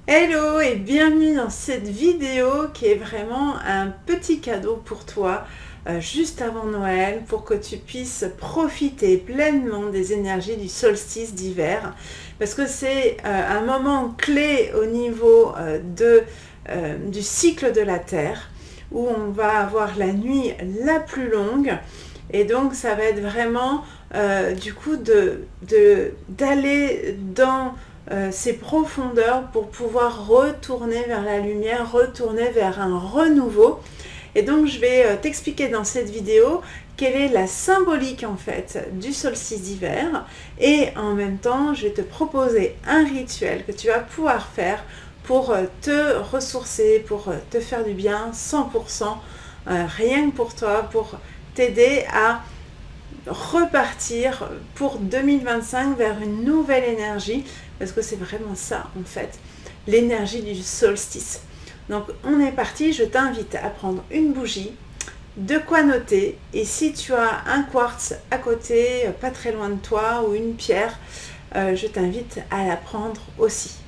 Hello et bienvenue dans cette vidéo qui est vraiment un petit cadeau pour toi juste avant Noël pour que tu puisses profiter pleinement des énergies du solstice d'hiver parce que c'est un moment clé au niveau du cycle de la Terre où on va avoir la nuit la plus longue et donc ça va être vraiment du coup d'aller dans ces profondeurs pour pouvoir retourner vers la lumière, retourner vers un renouveau. Et donc je vais t'expliquer dans cette vidéo quelle est la symbolique en fait du solstice d'hiver et en même temps je vais te proposer un rituel que tu vas pouvoir faire pour te ressourcer, pour te faire du bien 100%, rien que pour toi, pour t'aider à repartir pour 2025 vers une nouvelle énergie, parce que c'est vraiment ça en fait, l'énergie du solstice. Donc on est parti, je t'invite à prendre une bougie, de quoi noter, et si tu as un quartz à côté, pas très loin de toi, ou une pierre, je t'invite à la prendre aussi.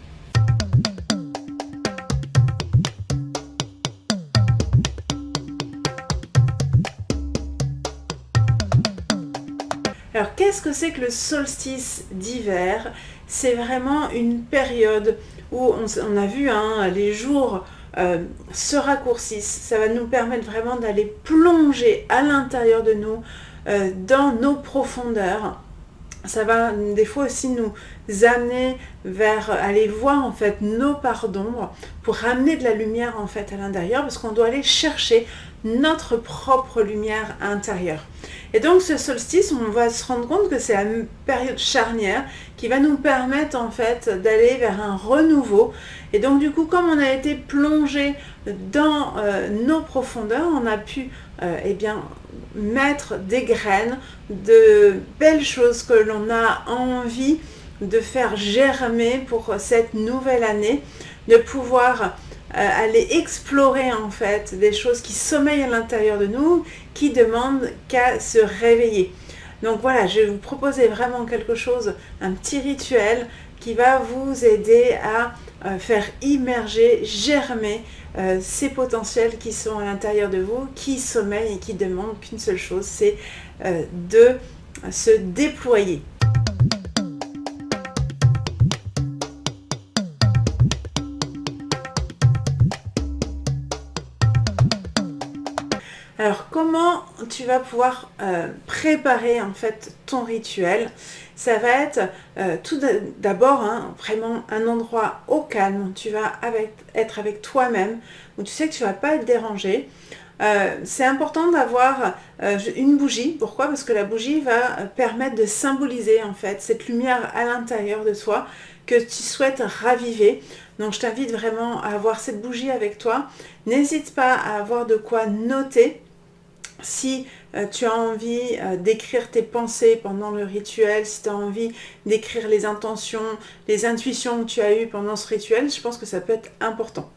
Alors, qu'est-ce que c'est que le solstice d'hiver? C'est vraiment une période où on a vu les jours se raccourcissent. Ça va nous permettre vraiment d'aller plonger à l'intérieur de nous, dans nos profondeurs. Ça va des fois aussi nous amener vers aller voir en fait nos parts d'ombre pour ramener de la lumière en fait à l'intérieur, parce qu'on doit aller chercher notre propre lumière intérieure. Et donc ce solstice, on va se rendre compte que c'est la période charnière qui va nous permettre en fait d'aller vers un renouveau. Et donc du coup, comme on a été plongé dans nos profondeurs, on a pu mettre des graines de belles choses que l'on a envie de faire germer pour cette nouvelle année, de pouvoir aller explorer en fait des choses qui sommeillent à l'intérieur de nous, qui demandent qu'à se réveiller. Donc voilà, je vais vous proposer vraiment quelque chose, un petit rituel qui va vous aider à faire immerger, germer ces potentiels qui sont à l'intérieur de vous, qui sommeillent et qui demandent qu'une seule chose, c'est de se déployer. Alors comment tu vas pouvoir préparer en fait ton rituel? Ça va être tout d'abord vraiment un endroit au calme. Tu vas être avec toi-même, où tu sais que tu ne vas pas être dérangé. C'est important d'avoir une bougie. Pourquoi? Parce que la bougie va permettre de symboliser en fait cette lumière à l'intérieur de toi que tu souhaites raviver. Donc je t'invite vraiment à avoir cette bougie avec toi. N'hésite pas à avoir de quoi noter. Si tu as envie d'écrire tes pensées pendant le rituel, si tu as envie d'écrire les intentions, les intuitions que tu as eues pendant ce rituel, je pense que ça peut être important.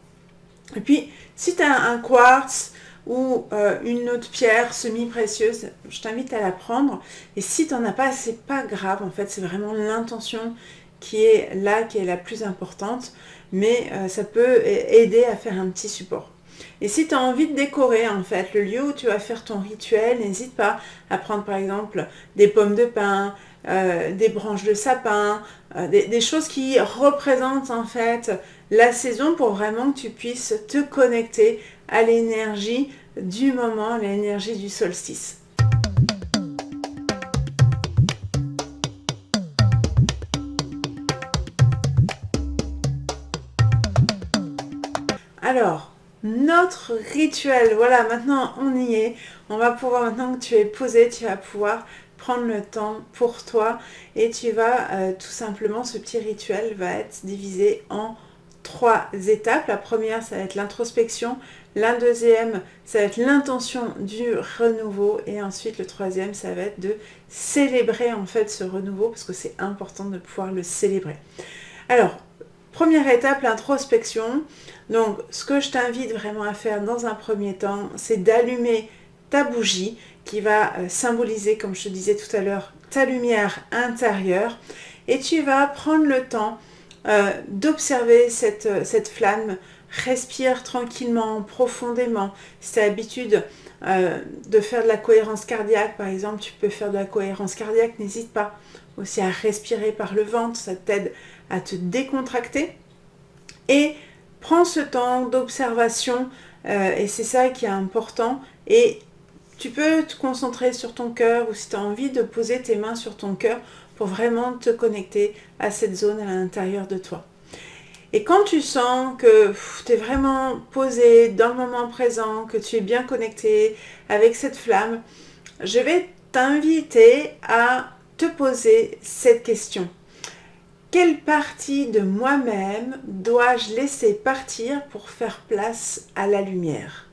Et puis, si tu as un quartz ou une autre pierre semi-précieuse, je t'invite à la prendre. Et si tu n'en as pas, c'est pas grave. En fait, c'est vraiment l'intention qui est là, qui est la plus importante. Mais ça peut aider à faire un petit support. Et si tu as envie de décorer en fait le lieu où tu vas faire ton rituel, n'hésite pas à prendre par exemple des pommes de pin, des branches de sapin, des choses qui représentent en fait la saison pour vraiment que tu puisses te connecter à l'énergie du moment, l'énergie du solstice. Alors, notre rituel, voilà, maintenant on y est. On va pouvoir, maintenant que tu es posé, tu vas pouvoir prendre le temps pour toi et tu vas tout simplement, ce petit rituel va être divisé en 3 étapes. La première, ça va être l'introspection. La deuxième, ça va être l'intention du renouveau. Et ensuite, le troisième, ça va être de célébrer en fait ce renouveau parce que c'est important de pouvoir le célébrer. Alors, première étape, l'introspection. Donc, ce que je t'invite vraiment à faire dans un premier temps, c'est d'allumer ta bougie qui va symboliser, comme je te disais tout à l'heure, ta lumière intérieure. Et tu vas prendre le temps d'observer cette flamme. Respire tranquillement, profondément. Si tu as l'habitude de faire de la cohérence cardiaque, par exemple, tu peux faire de la cohérence cardiaque, n'hésite pas aussi à respirer par le ventre, ça t'aide à te décontracter. Et prends ce temps d'observation, et c'est ça qui est important. Et tu peux te concentrer sur ton cœur, ou si tu as envie de poser tes mains sur ton cœur pour vraiment te connecter à cette zone à l'intérieur de toi. Et quand tu sens que tu es vraiment posé dans le moment présent, que tu es bien connecté avec cette flamme, je vais t'inviter à te poser cette question. Quelle partie de moi-même dois-je laisser partir pour faire place à la lumière?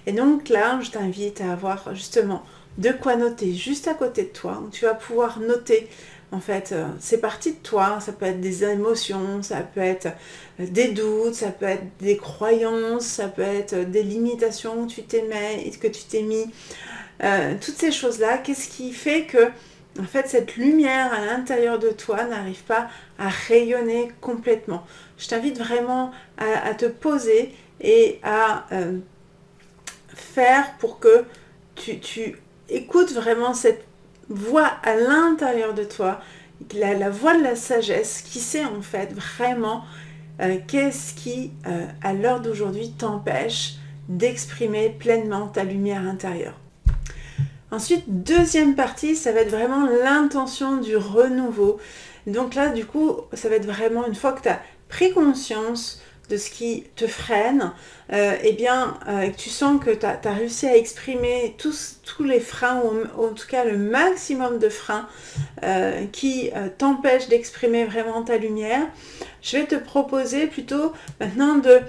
Et donc là, je t'invite à avoir justement de quoi noter juste à côté de toi, où tu vas pouvoir noter en fait ces parties de toi. Ça peut être des émotions, ça peut être des doutes, ça peut être des croyances, ça peut être des limitations que tu t'es mis, toutes ces choses-là. Qu'est-ce qui fait que en fait, cette lumière à l'intérieur de toi n'arrive pas à rayonner complètement? Je t'invite vraiment à te poser et à faire pour que tu écoutes vraiment cette voix à l'intérieur de toi, la voix de la sagesse qui sait en fait vraiment qu'est-ce qui, à l'heure d'aujourd'hui, t'empêche d'exprimer pleinement ta lumière intérieure. Ensuite, deuxième partie, ça va être vraiment l'intention du renouveau. Donc là, du coup, ça va être vraiment une fois que tu as pris conscience de ce qui te freine, que tu sens que tu as réussi à exprimer tous les freins, ou en tout cas le maximum de freins qui t'empêchent d'exprimer vraiment ta lumière, je vais te proposer plutôt maintenant de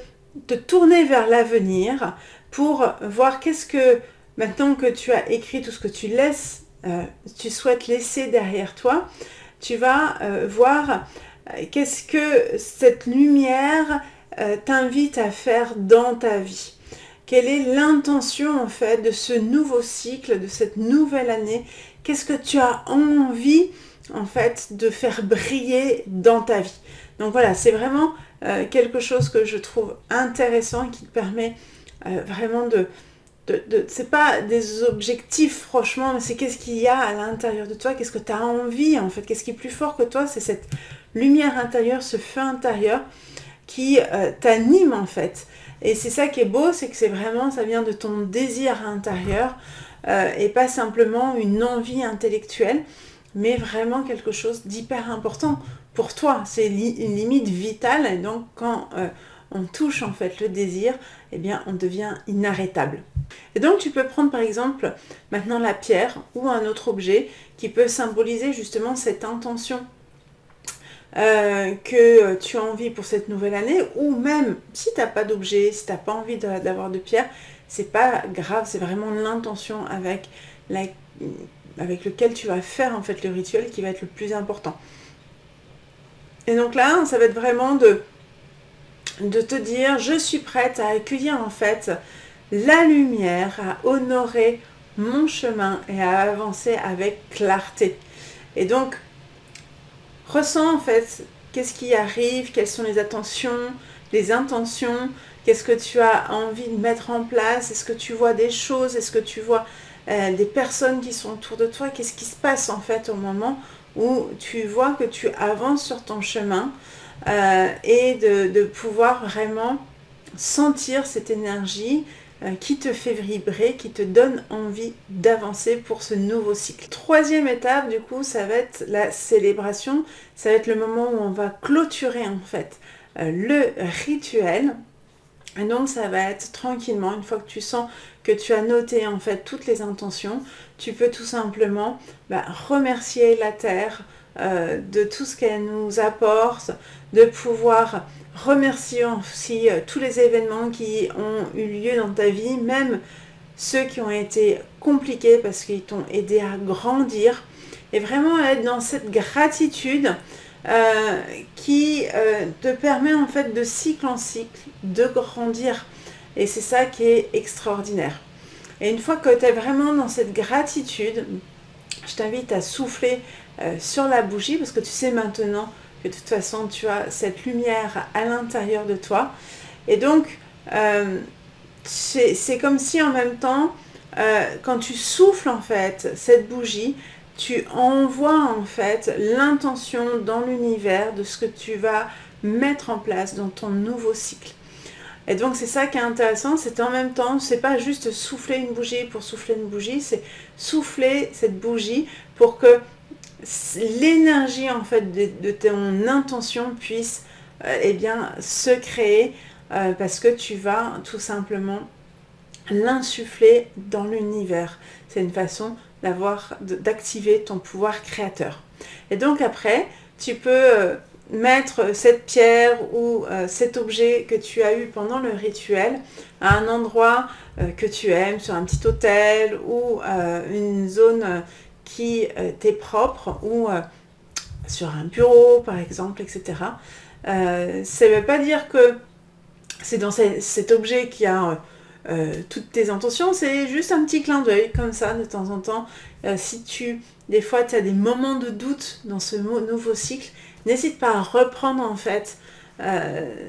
te tourner vers l'avenir pour voir qu'est-ce que, maintenant que tu as écrit tout ce que tu souhaites laisser derrière toi, tu vas voir qu'est-ce que cette lumière t'invite à faire dans ta vie. Quelle est l'intention en fait de ce nouveau cycle, de cette nouvelle année? Qu'est-ce que tu as envie en fait de faire briller dans ta vie? Donc voilà, c'est vraiment quelque chose que je trouve intéressant et qui te permet vraiment c'est pas des objectifs franchement, mais c'est qu'est-ce qu'il y a à l'intérieur de toi, qu'est-ce que tu as envie en fait, qu'est-ce qui est plus fort que toi, c'est cette lumière intérieure, ce feu intérieur qui t'anime en fait. Et c'est ça qui est beau, c'est que c'est vraiment, ça vient de ton désir intérieur et pas simplement une envie intellectuelle, mais vraiment quelque chose d'hyper important pour toi. C'est une limite vitale, et donc quand on touche en fait le désir, eh bien on devient inarrêtable. Et donc tu peux prendre par exemple maintenant la pierre ou un autre objet qui peut symboliser justement cette intention que tu as envie pour cette nouvelle année, ou même si tu n'as pas d'objet, si tu n'as pas envie d'avoir de pierre, c'est pas grave, c'est vraiment l'intention avec lequel tu vas faire en fait le rituel qui va être le plus important. Et donc là, ça va être vraiment de te dire, je suis prête à accueillir en fait la lumière, à honorer mon chemin et à avancer avec clarté. Et donc, ressens en fait qu'est-ce qui arrive, quelles sont les intentions, qu'est-ce que tu as envie de mettre en place, est-ce que tu vois des choses, est-ce que tu vois des personnes qui sont autour de toi, qu'est-ce qui se passe en fait au moment où tu vois que tu avances sur ton chemin et de pouvoir vraiment sentir cette énergie qui te fait vibrer, qui te donne envie d'avancer pour ce nouveau cycle. Troisième étape, du coup, ça va être la célébration. Ça va être le moment où on va clôturer en fait le rituel. Et donc ça va être tranquillement, une fois que tu sens que tu as noté en fait toutes les intentions, tu peux tout simplement remercier la Terre de tout ce qu'elle nous apporte, de pouvoir remercier aussi tous les événements qui ont eu lieu dans ta vie, même ceux qui ont été compliqués parce qu'ils t'ont aidé à grandir, et vraiment être dans cette gratitude qui te permet en fait de cycle en cycle de grandir, et c'est ça qui est extraordinaire. Et une fois que tu es vraiment dans cette gratitude, je t'invite à souffler sur la bougie, parce que tu sais maintenant que de toute façon tu as cette lumière à l'intérieur de toi. Et donc, c'est comme si en même temps, quand tu souffles en fait cette bougie, tu envoies en fait l'intention dans l'univers de ce que tu vas mettre en place dans ton nouveau cycle. Et donc c'est ça qui est intéressant, c'est en même temps, c'est pas juste souffler une bougie pour souffler une bougie, c'est souffler cette bougie pour que l'énergie en fait de ton intention puisse eh bien se créer parce que tu vas tout simplement l'insuffler dans l'univers. C'est une façon d'activer ton pouvoir créateur. Et donc après, tu peux mettre cette pierre ou cet objet que tu as eu pendant le rituel à un endroit que tu aimes, sur un petit hôtel ou une zone qui t'est propre ou sur un bureau par exemple, etc. Ça ne veut pas dire que c'est dans cet objet qui a toutes tes intentions, c'est juste un petit clin d'œil comme ça de temps en temps. Si des fois tu as des moments de doute dans ce nouveau cycle, n'hésite pas à reprendre en fait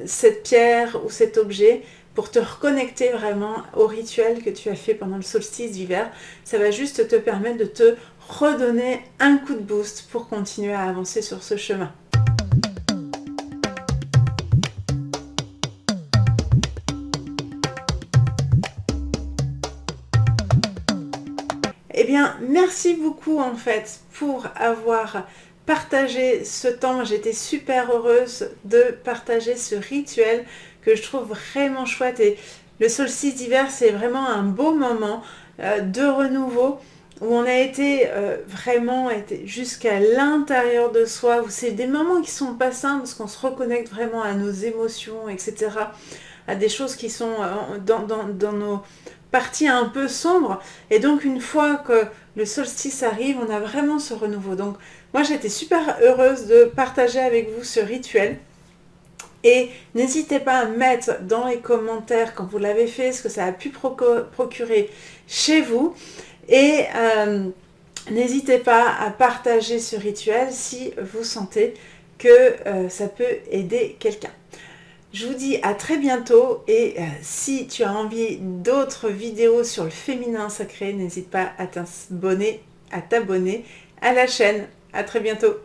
cette pierre ou cet objet pour te reconnecter vraiment au rituel que tu as fait pendant le solstice d'hiver. Ça va juste te permettre de te redonner un coup de boost pour continuer à avancer sur ce chemin. Eh bien, merci beaucoup en fait pour avoir partagé ce temps. J'étais super heureuse de partager ce rituel que je trouve vraiment chouette. Et le solstice d'hiver, c'est vraiment un beau moment de renouveau où on a été vraiment jusqu'à l'intérieur de soi, où c'est des moments qui sont pas simples parce qu'on se reconnecte vraiment à nos émotions, etc., à des choses qui sont dans nos partie un peu sombre, et donc une fois que le solstice arrive, on a vraiment ce renouveau. Donc moi j'étais super heureuse de partager avec vous ce rituel, et n'hésitez pas à mettre dans les commentaires quand vous l'avez fait ce que ça a pu procurer chez vous, et n'hésitez pas à partager ce rituel si vous sentez que ça peut aider quelqu'un. Je vous dis à très bientôt, et si tu as envie d'autres vidéos sur le féminin sacré, n'hésite pas à t'abonner à la chaîne. À très bientôt.